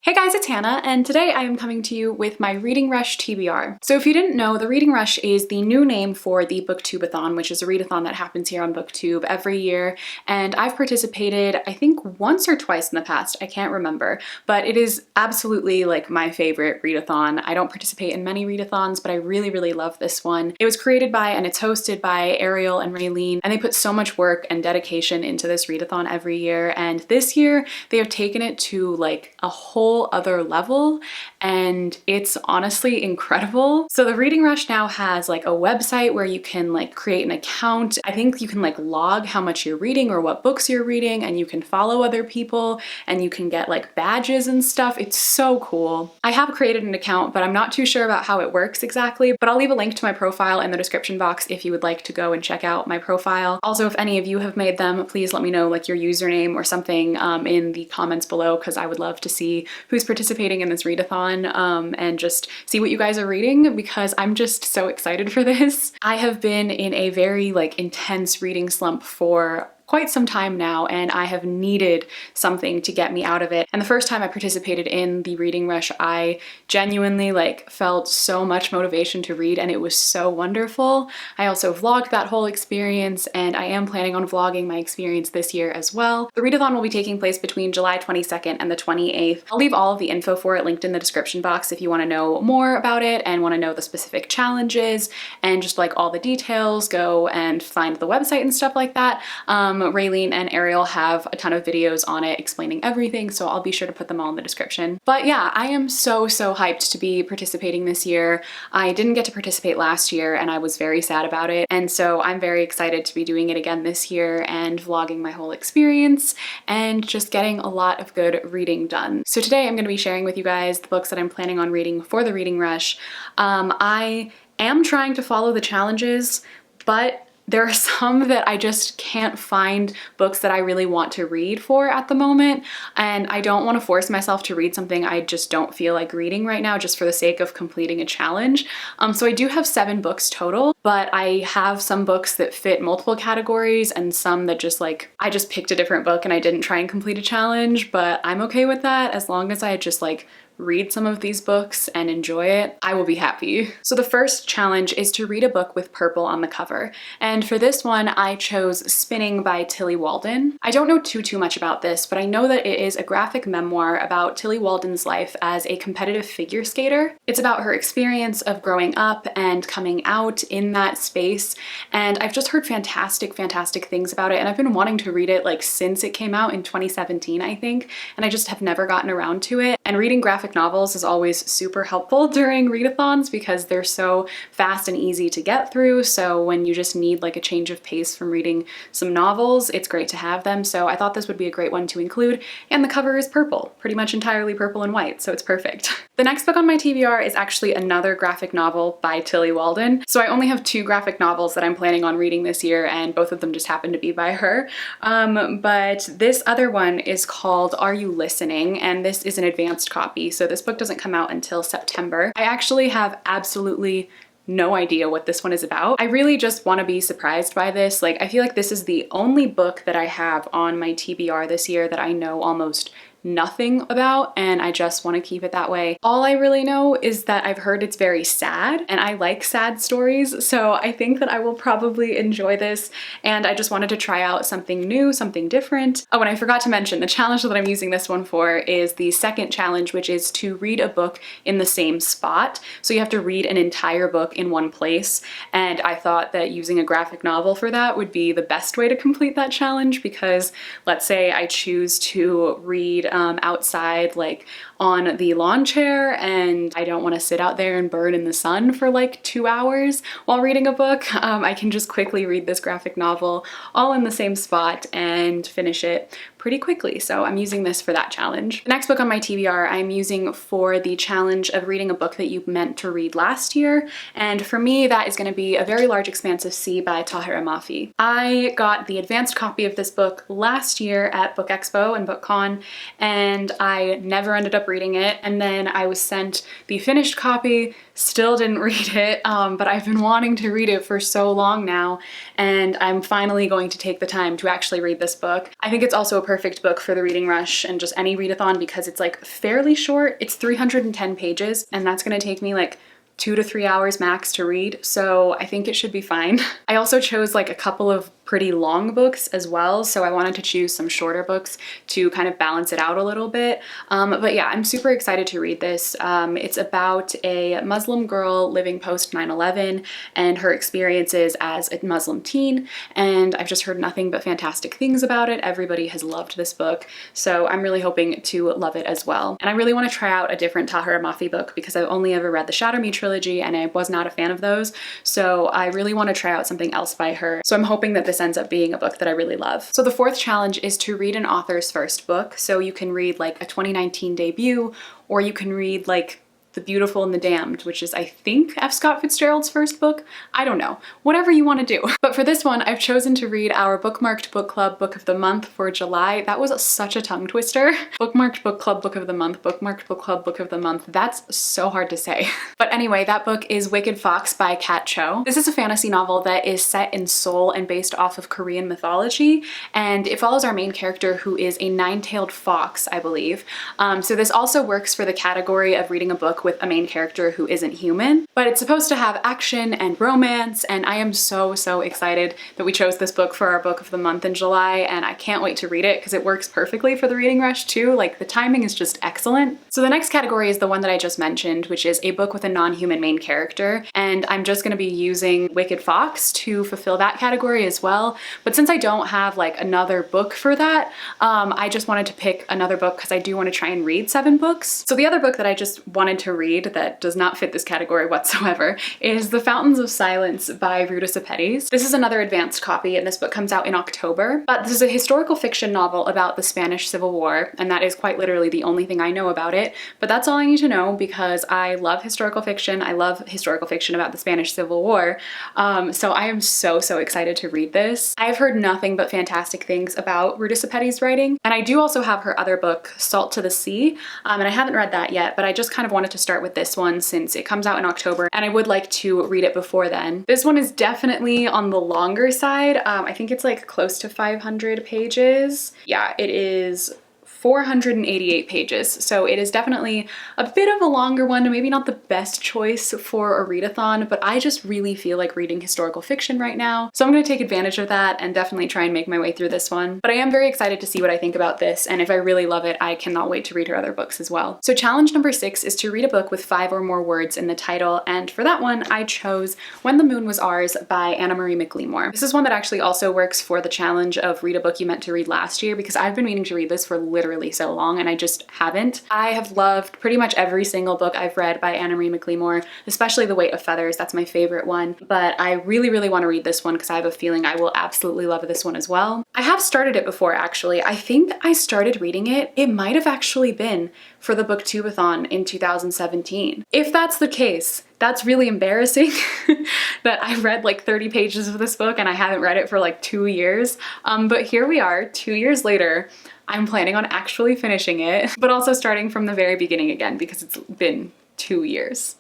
Hey guys, it's Hannah, and today I am coming to you with my Reading Rush TBR. So if you didn't know, the Reading Rush is the new name for the Booktube-a-thon, which is a readathon that happens here on Booktube every year, and I've participated, I think, once or twice in the past, I can't remember, but it is absolutely like my favorite readathon. I don't participate in many readathons, but I really love this one. It was created by and it's hosted by Ariel and Raylene, and they put so much work and dedication into this readathon every year, and this year they have taken it to like a whole other level, and it's honestly incredible. So the Reading Rush now has like a website where you can like create an account. I think you can like log how much you're reading or what books you're reading, and you can follow other people and you can get like badges and stuff. It's so cool. I have created an account, but I'm not too sure about how it works exactly, but I'll leave a link to my profile in the description box if you would like to go and check out my profile. Also, if any of you have made them, please let me know like your username or something in the comments below, because I would love to see who's participating in this readathon and just see what you guys are reading, because I'm just so excited for this. I have been in a very like intense reading slump for quite some time now, and I have needed something to get me out of it. And the first time I participated in the Reading Rush, I genuinely like felt so much motivation to read, and it was so wonderful. I also vlogged that whole experience, and I am planning on vlogging my experience this year as well. The readathon will be taking place between July 22nd and the 28th. I'll leave all of the info for it linked in the description box if you want to know more about it and want to know the specific challenges and just like all the details. Go and find the website and stuff like that. Raylene and Ariel have a ton of videos on it explaining everything, so I'll be sure to put them all in the description. But yeah, I am so hyped to be participating this year. I didn't get to participate last year and I was very sad about it, and so I'm very excited to be doing it again this year and vlogging my whole experience and just getting a lot of good reading done. So today I'm going to be sharing with you guys the books that I'm planning on reading for the Reading Rush. I am trying to follow the challenges, but there are some that I just can't find books that I really want to read for at the moment, and I don't want to force myself to read something I just don't feel like reading right now just for the sake of completing a challenge. So I do have 7 books total, but I have some books that fit multiple categories and some that just like, I just picked a different book and I didn't try and complete a challenge, but I'm okay with that as long as I just like read some of these books and enjoy it, I will be happy. So the first challenge is to read a book with purple on the cover. And for this one, I chose Spinning by Tilly Walden. I don't know too much about this, but I know that it is a graphic memoir about Tilly Walden's life as a competitive figure skater. It's about her experience of growing up and coming out in that space. And I've just heard fantastic things about it. And I've been wanting to read it like since it came out in 2017, I think. And I just have never gotten around to it. And reading graphic novels is always super helpful during readathons because they're so fast and easy to get through. So when you just need like a change of pace from reading some novels, it's great to have them. So I thought this would be a great one to include. And the cover is purple, pretty much entirely purple and white, so it's perfect. The next book on my TBR is actually another graphic novel by Tilly Walden. So I only have 2 graphic novels that I'm planning on reading this year, and both of them just happen to be by her. But this other one is called Are You Listening? And this is an advanced copy. So this book doesn't come out until September. I actually have absolutely no idea what this one is about. I really just want to be surprised by this. Like, I feel like this is the only book that I have on my TBR this year that I know almost nothing about, and I just want to keep it that way. All I really know is that I've heard it's very sad, and I like sad stories, so I think that I will probably enjoy this, and I just wanted to try out something new, something different. Oh, and I forgot to mention, the challenge that I'm using this one for is the second challenge, which is to read a book in the same spot. So you have to read an entire book in one place, and I thought that using a graphic novel for that would be the best way to complete that challenge, because let's say I choose to read outside, like on the lawn chair, and I don't want to sit out there and burn in the sun for like 2 hours while reading a book. I can just quickly read this graphic novel all in the same spot and finish it pretty quickly. So I'm using this for that challenge. The next book on my TBR I'm using for the challenge of reading a book that you meant to read last year. And for me, that is going to be A Very Large Expanse of Sea by Tahira Mafi. I got the advanced copy of this book last year at Book Expo and BookCon, and I never ended up reading it. And then I was sent the finished copy, still didn't read it, but I've been wanting to read it for so long now, and I'm finally going to take the time to actually read this book. I think it's also a perfect book for the reading rush and just any readathon because it's like fairly short. It's 310 pages and that's gonna take me like 2 to 3 hours max to read, so I think it should be fine. I also chose like a couple of pretty long books as well, so I wanted to choose some shorter books to kind of balance it out a little bit. But yeah, I'm super excited to read this. It's about a Muslim girl living post 9/11 and her experiences as a Muslim teen, and I've just heard nothing but fantastic things about it. Everybody has loved this book, so I'm really hoping to love it as well. And I really want to try out a different Tahira Mafi book because I've only ever read the Shatter Me trilogy and I was not a fan of those, so I really want to try out something else by her. So I'm hoping that this ends up being a book that I really love. So the fourth challenge is to read an author's first book. So you can read like a 2019 debut, or you can read like The Beautiful and the Damned, which is I think F. Scott Fitzgerald's first book. I don't know, whatever you want to do. But for this one, I've chosen to read our bookmarked book club book of the month for July. That was such a tongue twister. Bookmarked book club book of the month, bookmarked book club book of the month. That's so hard to say. But anyway, that book is Wicked Fox by Kat Cho. This is a fantasy novel that is set in Seoul and based off of Korean mythology, and it follows our main character who is a nine-tailed fox, I believe. So this also works for the category of reading a book with a main character who isn't human, but it's supposed to have action and romance, and I am so excited that we chose this book for our book of the month in July, and I can't wait to read it because it works perfectly for the reading rush too. Like, the timing is just excellent. So the next category is the one that I just mentioned, which is a book with a non-human main character, and I'm just going to be using Wicked Fox to fulfill that category as well. But since I don't have like another book for that, I just wanted to pick another book because I do want to try and read 7 books. So the other book that I just wanted to read that does not fit this category whatsoever is The Fountains of Silence by Ruta Sepetys. This is another advanced copy, and this book comes out in October. But this is a historical fiction novel about the Spanish Civil War, and that is quite literally the only thing I know about it. But that's all I need to know because I love historical fiction. I love historical fiction about the Spanish Civil War. So I am so excited to read this. I've heard nothing but fantastic things about Ruta Sepetys' writing, and I do also have her other book, Salt to the Sea, and I haven't read that yet, but I just kind of wanted to start with this one since it comes out in October and I would like to read it before then. This one is definitely on the longer side. I think it's like close to 500 pages. Yeah, it is 488 pages. So it is definitely a bit of a longer one, maybe not the best choice for a readathon, but I just really feel like reading historical fiction right now. So I'm gonna take advantage of that and definitely try and make my way through this one. But I am very excited to see what I think about this, and if I really love it, I cannot wait to read her other books as well. So challenge number 6 is to read a book with 5 or more words in the title, and for that one, I chose When the Moon Was Ours by Anna Marie McLemore. This is one that actually also works for the challenge of read a book you meant to read last year, because I've been meaning to read this for literally so long and I just haven't. I have loved pretty much every single book I've read by Anna Marie McLemore, especially The Weight of Feathers. That's my favorite one, but I really want to read this one because I have a feeling I will absolutely love this one as well. I have started it before, actually. I think I started reading it. It might have actually been for the booktubeathon in 2017. If that's the case, that's really embarrassing that I read like 30 pages of this book and I haven't read it for like 2 years. But here we are, 2 years later. I'm planning on actually finishing it, but also starting from the very beginning again because it's been 2 years.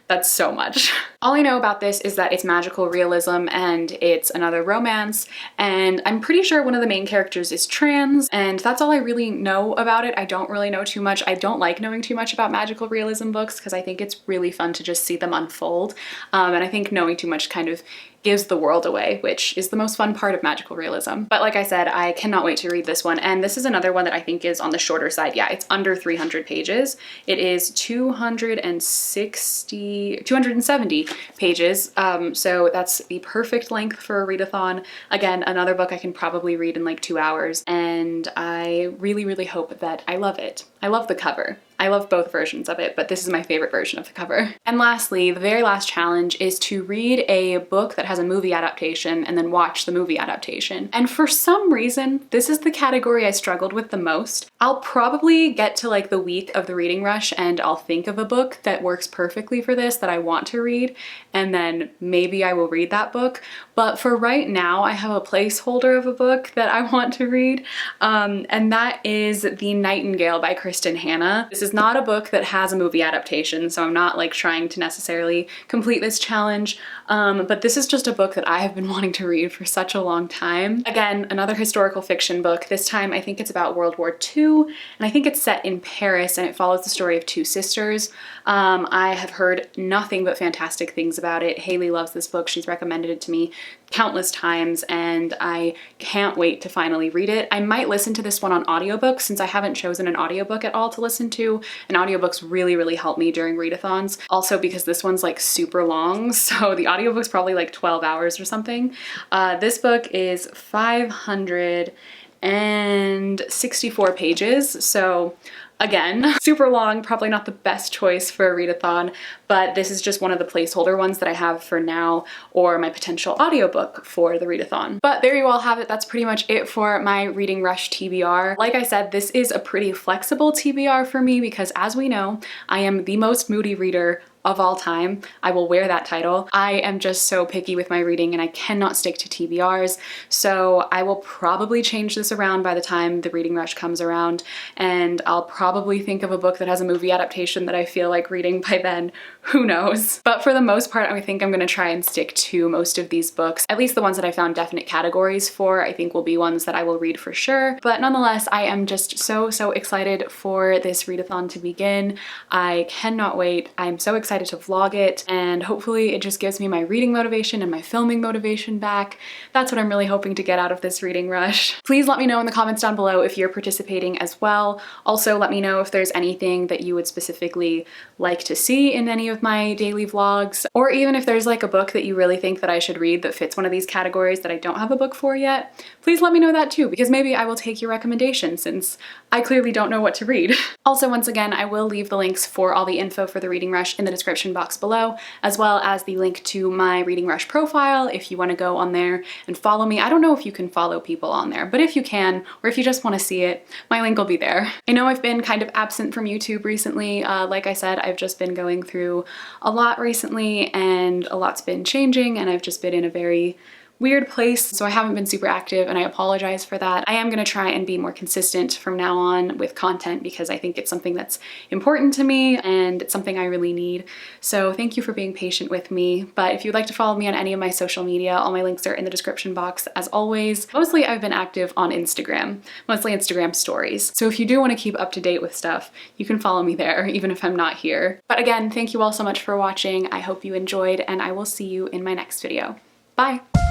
That's so much. All I know about this is that it's magical realism and it's another romance, and I'm pretty sure one of the main characters is trans, and that's all I really know about it. I don't really know too much. I don't like knowing too much about magical realism books because I think it's really fun to just see them unfold, and I think knowing too much kind of gives the world away, which is the most fun part of magical realism. But like I said, I cannot wait to read this one, and this is another one that I think is on the shorter side. Yeah, it's under 300 pages. It is 270 pages, so that's the perfect length for a readathon. Again, another book I can probably read in like 2 hours, and I really hope that I love it. I love the cover. I love both versions of it, but this is my favorite version of the cover. And lastly, the very last challenge is to read a book that has a movie adaptation and then watch the movie adaptation. And for some reason, this is the category I struggled with the most. I'll probably get to like the week of the reading rush and I'll think of a book that works perfectly for this that I want to read, and then maybe I will read that book. But for right now, I have a placeholder of a book that I want to read, and that is The Nightingale by Kristen Hanna. This is not a book that has a movie adaptation, so I'm not like trying to necessarily complete this challenge, but this is just a book that I have been wanting to read for such a long time. Again, another historical fiction book. This time I think it's about World War II, and I think it's set in Paris, and it follows the story of two sisters. I have heard nothing but fantastic things about it. Haley loves this book. She's recommended it to me countless times, and I can't wait to finally read it. I might listen to this one on audiobook since I haven't chosen an audiobook at all to listen to, and audiobooks really help me during readathons. Also because this one's like super long, so the audiobook's probably like 12 hours or something. This book is 564 pages, so again, super long, probably not the best choice for a readathon, but this is just one of the placeholder ones that I have for now, or my potential audiobook for the readathon. But there you all have it. That's pretty much it for my Reading Rush TBR. Like I said, this is a pretty flexible TBR for me because, as we know, I am the most moody reader of all time. I will wear that title. I am just so picky with my reading and I cannot stick to TBRs, so I will probably change this around by the time the Reading Rush comes around, and I'll probably think of a book that has a movie adaptation that I feel like reading by then. Who knows? But for the most part, I think I'm gonna try and stick to most of these books. At least the ones that I found definite categories for, I think will be ones that I will read for sure. But nonetheless, I am just so excited for this readathon to begin. I cannot wait. I'm so excited to vlog it, and hopefully it just gives me my reading motivation and my filming motivation back. That's what I'm really hoping to get out of this Reading Rush. Please let me know in the comments down below if you're participating as well. Also, let me know if there's anything that you would specifically like to see in any of my daily vlogs, or even if there's like a book that you really think that I should read that fits one of these categories that I don't have a book for yet. Please let me know that too, because maybe I will take your recommendation since I clearly don't know what to read. Also, once again, I will leave the links for all the info for the Reading Rush in the description box below, as well as the link to my Reading Rush profile if you want to go on there and follow me. I don't know if you can follow people on there, but if you can, or if you just want to see it, my link will be there. I know I've been kind of absent from YouTube recently. Like I said, I've just been going through a lot recently, and a lot's been changing, and I've just been in a very weird place, so I haven't been super active, and I apologize for that. I am gonna try and be more consistent from now on with content because I think it's something that's important to me and it's something I really need. So thank you for being patient with me. But if you'd like to follow me on any of my social media, all my links are in the description box as always. Mostly I've been active on Instagram, mostly Instagram stories. So if you do want to keep up to date with stuff, you can follow me there even if I'm not here. But again, thank you all so much for watching. I hope you enjoyed, and I will see you in my next video. Bye!